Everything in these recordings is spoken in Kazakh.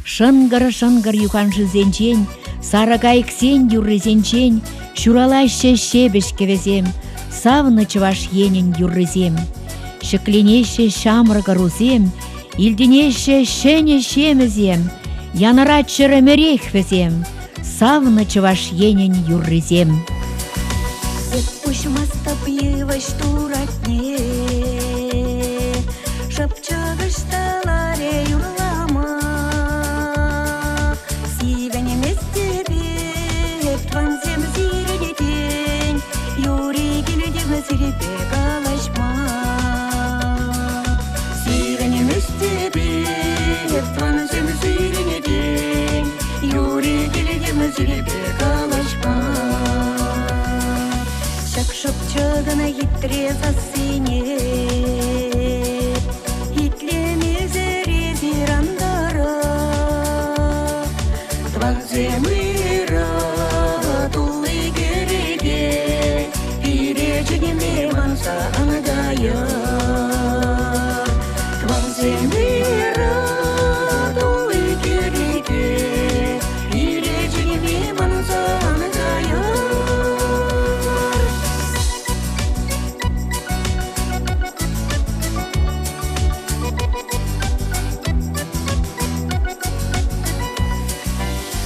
Шынгыр юхан жызенчен, сарыгай ксен юррызенчен, шуралаще шебеш кевезем, савны чываш енен юррызем. Шекленеше шамрыгы рузем, илденеше шене шемезем, янырат чырымерех везем, савны чываш енен юррызем. Пушмаста пьеваш туратне, шапчагышталаре юрлама, сивене местебе, тванзем зиредетень, юри гиледеме зиребе калашма. Сивене местебе, тванзем зиредетень, юри гиледеме зиребе калашма. Шапчагана хитре засыне, хитлеме зере зирандара, тванземыра тулы кереге, иречегеме манса ангая. Тванземыра тулы кереге, иречегеме манса ангая.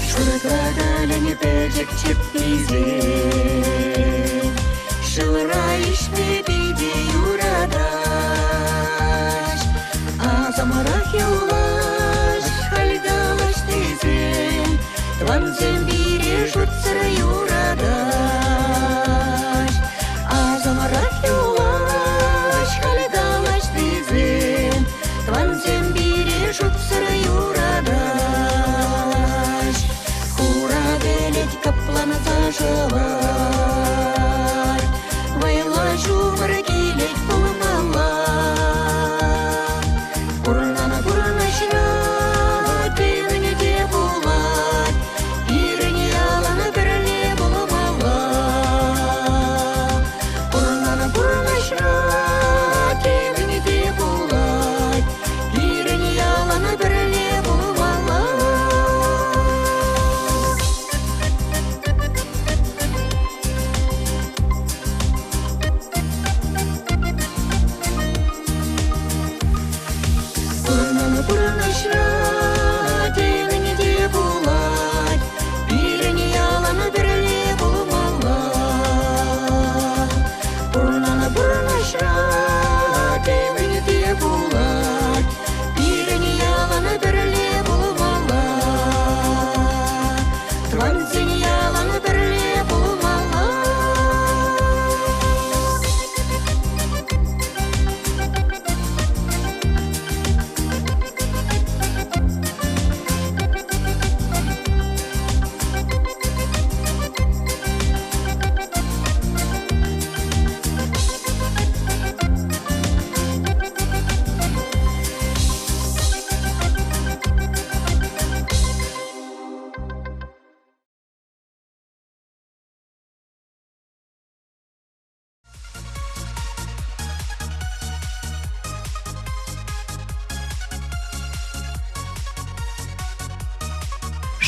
Шургадалени печек чепизе, шылраишне биде юрадаш, а замарах юлаш, хальдалаш тезен, тванзем бире жутсыр юрадаш, а замарах юлаш, хальдалаш тезен, тванзем бире жутсыр юрадаш. Каплана заживать, вайла жумар килет полмала, пурнана пурнашна, пилне де булат, ирне алана берле полмала, пурнана пурнашна, пилне де булат, ирне алана берле полмала. Пурнашна, тилне де булат, ирне алана берле полмала, пурнана пурнашна, тилне де булат, ирне алана берле полмала, тванзене алана берле полмала.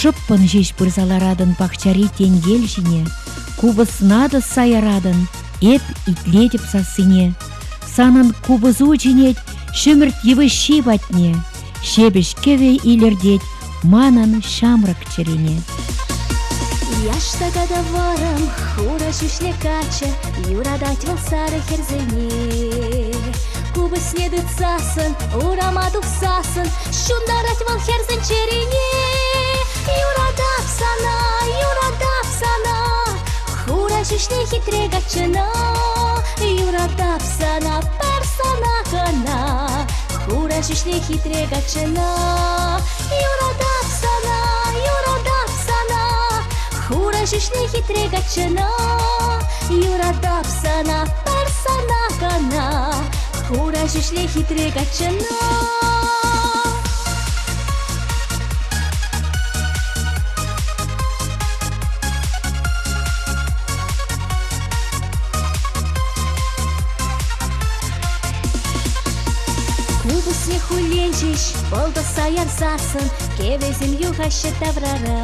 Шыппын жеш пырзаларадын пахчари тенгел жіне, кубысынады саярадын, эп итлетіп сасыне. Санын кубызу жінет, шүмірт евы шибатне, шебіш кеве илердет, манын шамрак черене. Яштагада варам, хура шүшле кача, юрадать вал сары херзене. Кубыс не дыцасын, урамадук сасын, шундарать вал херзен черене. Юрадап сана, хура шүшле хитре гачына, юрадап сана, персана кана, хура шүшле хитре гачына, юрадап сана, хура шүшле хитре гачына, юрадап сана, персана кана, хура шүшле хитре гачына. чиш болды саяр сасын, кевезім юғашы таврара.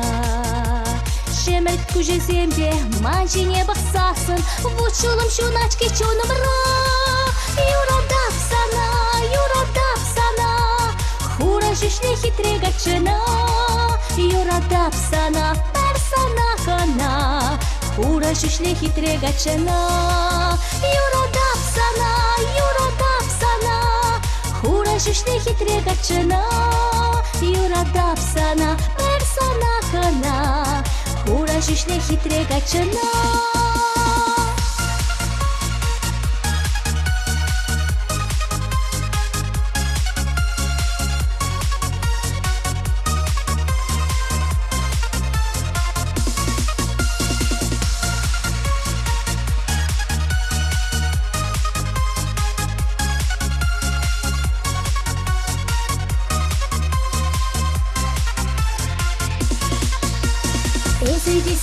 Шемерт күжеземде манжине бақсасын, вучулым шуначки чунымра. Юрадап сана, хура жишле хитре гачына. Юрадап сана, персана кана, хура жишле хитре гачына. Юрадап сана, хура жишле хитре гачына. Юрадап сана, персана кана, хура жишле хитре гачына.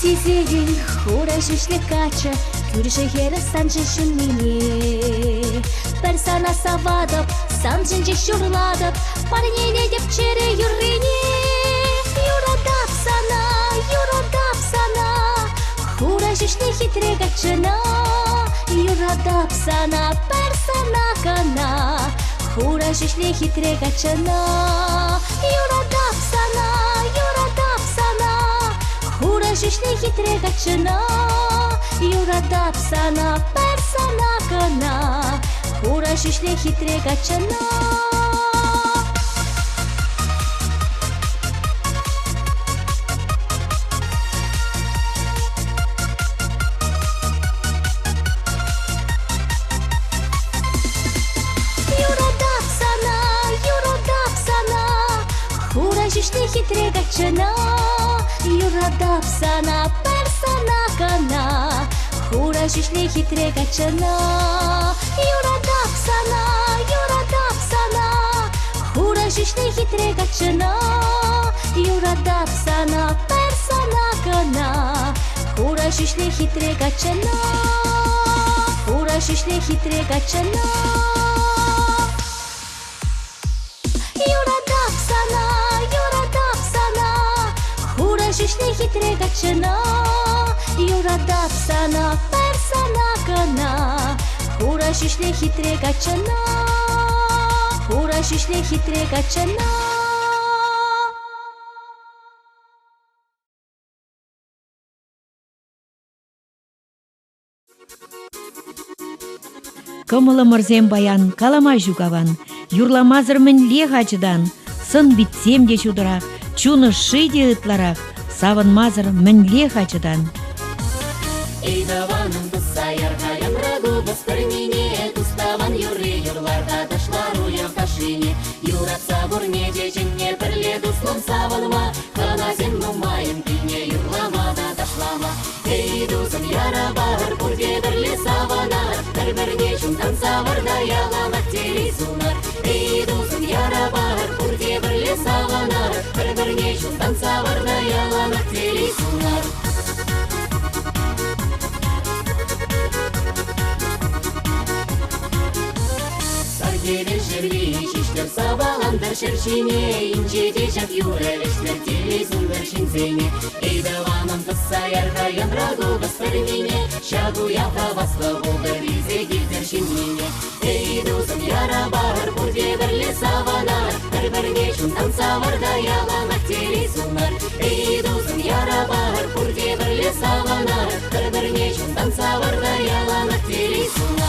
Сезеген хура жишле кача, күрже хері санжы жүнмене. Персана савадып, санжынжы шурладып, парнене деп чере юррене. Юрадап сана, хура жишле хитре гачына. Юрадап сана, персана кана, хура жишле хитре гачына. Юрадап сана, хура жишле хитре гачына. Юрадап сана, персана кана, хура жишле хитре гачына. Юрадап сана, хура жишле хитре гачына. Юрадап сана, персана кана, хура жишле хитре гачына. Юрадап сана, хура жишле хитре гачына. Юрадап сана, персана кана, хура жишле хитре гачына. Хура жишле хитре гачына. Юрадап сана, хура жишле хитре гачына. Юрадап сана, персана кана, хура жишле хитре гачына. Хура жишле хитре гачына. Кымылы мырзем баян, каламай жугаван, юрламазыр мінле хачыдан, сын битсем де чудырақ, чуны шиде ытларақ, савынмазыр мінле хачыдан. Эйдаваным тұсайыр қайым рагу бұспірміне, тұставан юры юрларда ташлар уяв ташине. Юратса бұрне жежіне бірле тұслым савылма, қаназен мұмайын күйне юрламада ташлама. Эй, дұзым яра бағыр, бұрде бірле саванар, бір-бірне жүнтан савырда яламақ тері сунар. Эй, дұзым яра бағыр, бұрде бірле саванар, бір-бірне жүнтан савырда яламақ тері сунар. Сардевен жерлей шештер сабаландар шершине, инжеде жап юрелештер телезундар шинзене. Эйдаваным тұсайар қайын рагу бұспірміне, шагу яқа басқа болды визе келдер шинмене. Эй, дұзым яра бағыр, бұрде бірле саванар, бір-бірне жүнтан савырда яламақ телезунар. Эй, дұзым яра бағыр, бұрде бірле саванар, бір-бірне жүнтан савырда яламақ телезунар.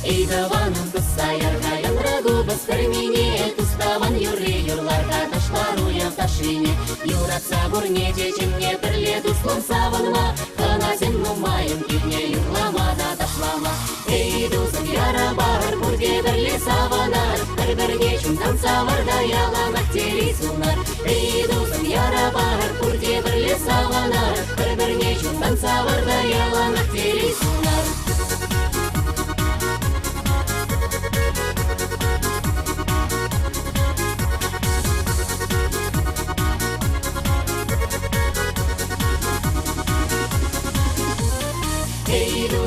Эйдаваным тұсайыр қайын рагу бұспірміне, тұставан юры юрларға ташлар уяв ташине. Юратса бұрне жежіне бірле тұслым савынма, қаназен мұмайын күйне юрламада ташлама. Эй, дұзым яра бағыр, бұрде бірле саванар, бір-бірне жүнтан савырда яламақ тері сунар. Эй, дұзым яра бағыр, бұрде бірле саванар, бір-бірне жүнтан савырда яламақ тері сунар.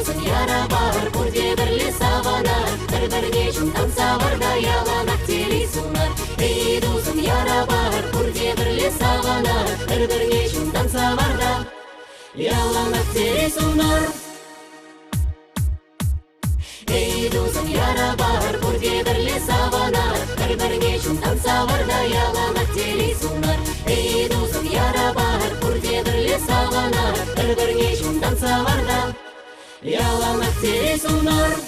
дузын яра бар, бүрде бірле саванар, бір-бірге шундан саварда яланақ телей сунар. Ей, дузын яра бар, бүрде бірле саванар, бір-бірге шундан саварда яланақ телей сунар. Ей, дузын яра бар, бүрде бірле саванар, бір-бірге шундан саварда яланақ телей сунар. Ей, дузын яра бар, бүрде бірле саванар, бір-бірге шундан саварда яланақ телей сунар.